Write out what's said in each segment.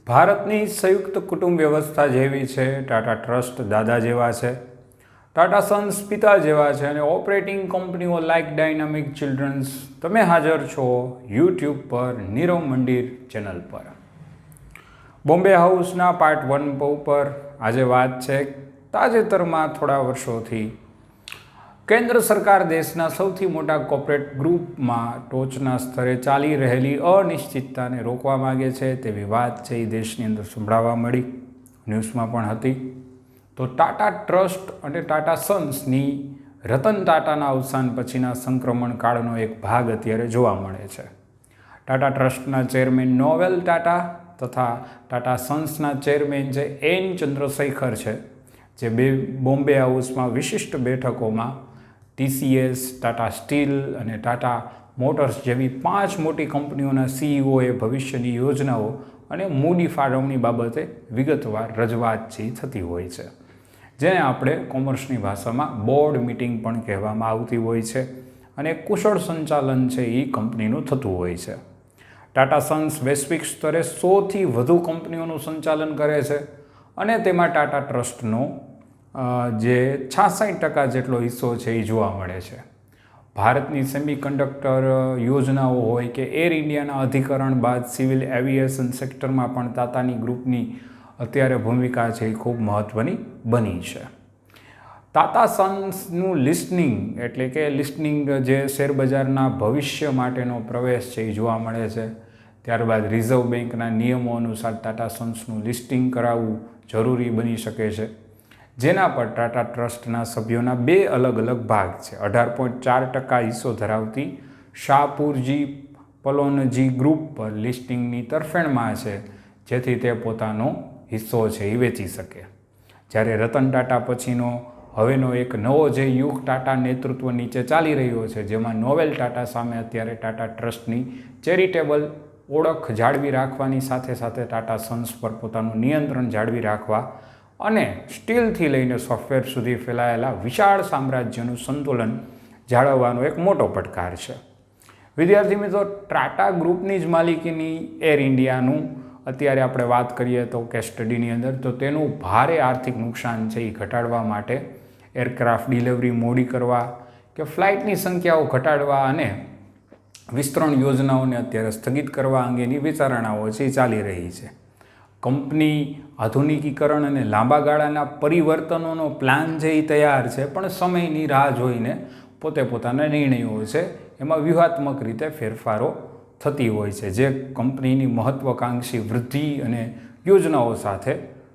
ભારતની સંયુક્ત કુટુંબ વ્યવસ્થા જેવી છે, ટાટા ટ્રસ્ટ દાદા જેવા છે, ટાટા સન્સ પિતા જેવા છે અને ઓપરેટિંગ કંપનીઓ લાઇક ડાયનામિક ચિલ્ડ્રન્સ. તમે હાજર છો યુટ્યુબ પર નીરવ મંદિર ચેનલ પર. બોમ્બે હાઉસના પાર્ટ 1 ઉપર આજે વાત છે તાજેતરમાં થોડા વર્ષોથી કેન્દ્ર સરકાર દેશના સૌથી મોટા કોર્પોરેટ ગ્રુપમાં ટોચના સ્તરે ચાલી રહેલી અનિશ્ચિતતાને રોકવા માગે છે તેવી વાત છે એ દેશની અંદર સંભળાવા મળી, ન્યૂઝમાં પણ હતી. તો ટાટા ટ્રસ્ટ અને ટાટા સન્સની રતન ટાટાના અવસાન પછીના સંક્રમણ કાળનો એક ભાગ અત્યારે જોવા મળે છે. ટાટા ટ્રસ્ટના ચેરમેન નોવેલ ટાટા તથા ટાટા સન્સના ચેરમેન જે એન ચંદ્રશેખર છે, જે બોમ્બે હાઉસમાં વિશિષ્ટ બેઠકોમાં TCS, ટાટા સ્ટીલ અને ટાટા મોટર્સ જેવી 5 મોટી કંપનીઓના CEOએ ભવિષ્યની યોજનાઓ અને મૂડી ફાળવણી બાબતે વિગતવાર રજૂઆત થતી હોય છે, જેને આપણે કોમર્સની ભાષામાં બોર્ડ મિટિંગ પણ કહેવામાં આવતી હોય છે અને કુશળ સંચાલન છે એ કંપનીનું થતું હોય છે. ટાટા સન્સ વૈશ્વિક સ્તરે 100થી વધુ કંપનીઓનું સંચાલન કરે છે અને તેમાં ટાટા ટ્રસ્ટનો જે 66% જેટલો હિસ્સો છે એ જોવા મળે છે. ભારતની સેમિકન્ડક્ટર યોજનાઓ હોય કે એર ઇન્ડિયાના અધિકરણ બાદ સિવિલ એવિએશન સેક્ટરમાં પણ ટાટાની ગ્રુપની અત્યારે ભૂમિકા છે એ ખૂબ મહત્ત્વની બની છે. ટાટા સન્સનું લિસ્ટનિંગ એટલે કે લિસ્ટનિંગ જે શેરબજારના ભવિષ્ય માટેનો પ્રવેશ છે એ જોવા મળે છે. ત્યારબાદ રિઝર્વ બેંકના નિયમો અનુસાર ટાટા સન્સનું લિસ્ટિંગ કરાવવું જરૂરી બની શકે છે, જેના પર ટાટા ટ્રસ્ટના સભ્યોના 2 અલગ અલગ ભાગ છે. 18.4% હિસ્સો ધરાવતી શાહપુરજી પલોનજી ગ્રુપ પર લિસ્ટિંગની તરફેણમાં છે, જેથી તે પોતાનો હિસ્સો છે એ વેચી શકે. જ્યારે રતન ટાટા પછીનો હવેનો એક નવો જે યુગ ટાટા નેતૃત્વ નીચે ચાલી રહ્યો છે, જેમાં નોવેલ ટાટા સામે અત્યારે ટાટા ટ્રસ્ટની ચેરિટેબલ ઓળખ જાળવી રાખવાની સાથે સાથે ટાટા સન્સ પર પોતાનું નિયંત્રણ જાળવી રાખવા અને સ્ટીલથી લઈને સોફ્ટવેર સુધી ફેલાયેલા વિશાળ સામ્રાજ્યનું સંતુલન જાળવવાનો એક મોટો પડકાર છે. વિદ્યાર્થી મિત્રો, ટાટા ગ્રુપની જ માલિકીની એર ઇન્ડિયાનું અત્યારે આપણે વાત કરીએ તો કેસ સ્ટડીની અંદર, તો તેનું ભારે આર્થિક નુકસાન છે એ ઘટાડવા માટે એરક્રાફ્ટ ડિલિવરી મોડી કરવા કે ફ્લાઇટની સંખ્યાઓ ઘટાડવા અને વિસ્તરણ યોજનાઓને અત્યારે સ્થગિત કરવા અંગેની વિચારણાઓ છે એ ચાલી રહી છે. કંપની આધુનિકીકરણ અને લાંબા ગાળાના પરિવર્તનોનો પ્લાન છે એ તૈયાર છે, પણ સમયની રાહ જોઈને પોતે પોતાના નિર્ણયો છે એમાં વ્યૂહાત્મક રીતે ફેરફારો થતી હોય છે, જે કંપનીની મહત્વાકાંક્ષી વૃદ્ધિ અને યોજનાઓ સાથે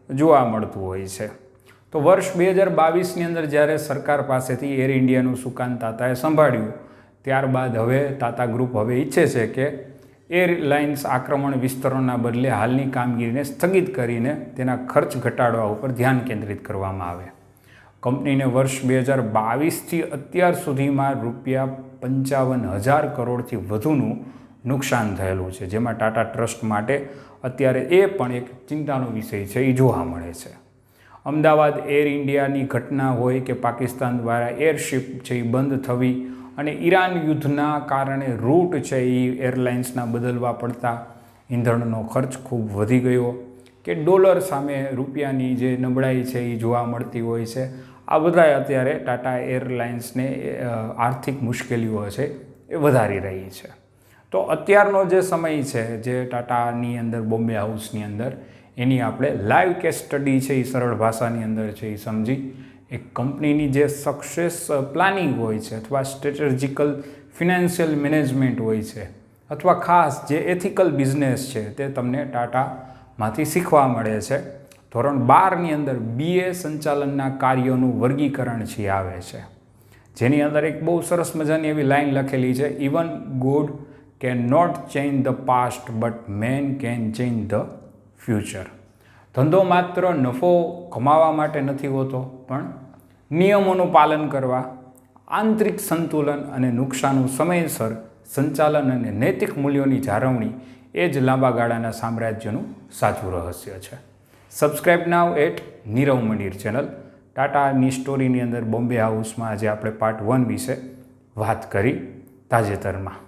જોવા મળતું હોય છે. તો વર્ષ 2022ની અંદર જ્યારે સરકાર પાસેથી એર ઇન્ડિયાનું સુકાન ટાટાએ સંભાળ્યું, ત્યારબાદ હવે ટાટા ગ્રુપ હવે ઈચ્છે છે કે એરલાઇન્સ આક્રમણ વિસ્તરણના બદલે હાલની કામગીરીને સ્થગિત કરીને તેના ખર્ચ ઘટાડવા ઉપર ધ્યાન કેન્દ્રિત કરવામાં આવે. કંપનીને વર્ષ 2022થી અત્યાર સુધીમાં ₹55,000 કરોડથી વધુનું નુકસાન થયેલું છે, જેમાં ટાટા ટ્રસ્ટ માટે અત્યારે એ પણ એક ચિંતાનો વિષય છે એ જોવા મળે છે. અમદાવાદ એર ઇન્ડિયાની ઘટના હોય કે પાકિસ્તાન દ્વારા એરશિપ છે એ બંધ થવી અને ઈરાન યુદ્ધના કારણે રૂટ છે એ એરલાઇન્સના બદલવા પડતા ઈંધણનો ખર્ચ ખૂબ વધી ગયો કે ડોલર સામે રૂપિયાની જે નબળાઈ છે એ જોવા મળતી હોય છે, આ બધા અત્યારે ટાટા એરલાઇન્સને આર્થિક મુશ્કેલીઓ છે એ વધારી રહી છે. તો અત્યારનો જે સમય છે જે ટાટાની અંદર બોમ્બે હાઉસની અંદર એની આપણે લાઈવ કેસ સ્ટડી છે એ સરળ ભાષાની અંદર છે એ સમજી એક કંપનીની જે સક્સેસ પ્લાનિંગ હોય છે અથવા સ્ટ્રેટેજિકલ ફિનાન્શિયલ મેનેજમેન્ટ હોય છે અથવા ખાસ જે એથિકલ બિઝનેસ છે તે તમને ટાટામાંથી શીખવા મળે છે. ધોરણ 12ની અંદર BA સંચાલનના કાર્યોનું વર્ગીકરણ છે આવે છે, જેની અંદર એક બહુ સરસ મજાની એવી લાઈન લખેલી છે, even God can not change the past but man can change the future. ધંધો માત્ર નફો કમાવા માટે નથી હોતો, પણ નિયમોનું પાલન કરવા, આંતરિક સંતુલન અને નુકસાનનું સમયસર સંચાલન અને નૈતિક મૂલ્યોની જાળવણી એ જ લાંબા ગાળાના સામ્રાજ્યનું સાચું રહસ્ય છે. સબસ્ક્રાઇબ નાવ એટ નીરવ મંદિર ચેનલ. ટાટાની સ્ટોરીની અંદર બોમ્બે હાઉસમાં આજે આપણે પાર્ટ 1 વિશે વાત કરી તાજેતરમાં.